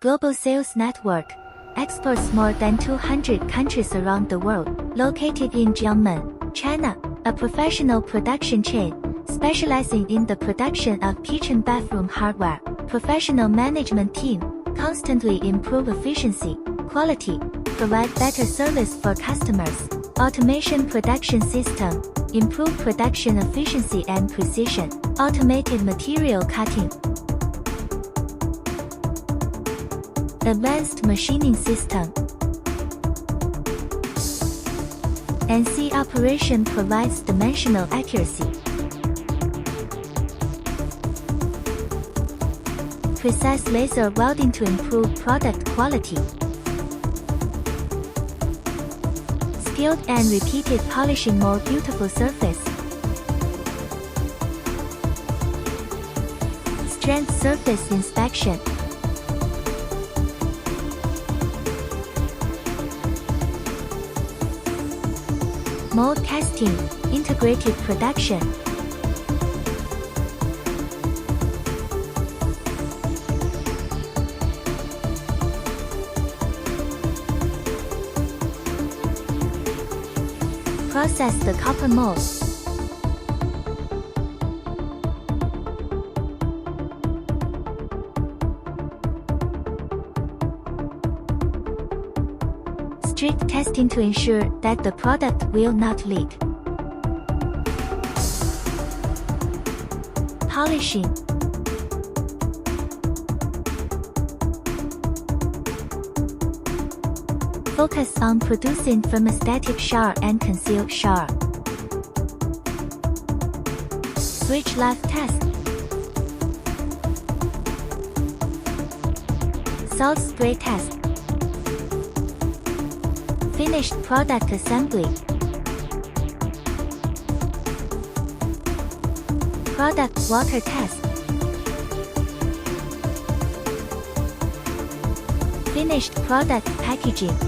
Global sales network. Exports more than 200 countries around the world. Located in Jiangmen, China. A professional production chain, specializing in the production of kitchen bathroom hardware. Professional management team, constantly improve efficiency, quality, provide better service for customers. Automation production system, improve production efficiency and precision. Automated material cutting. Advanced machining system. NC operation provides dimensional accuracy. Precise laser welding to improve product quality. Skilled and repeated polishing more beautiful surface. Strength surface inspection. Mold casting, integrated production. Process the copper mold. Strict testing to ensure that the product will not leak. Polishing. Focus on producing thermostatic shower and concealed shower. Switch life test. Salt spray test. Finished product assembly. Product water test. Finished product packaging.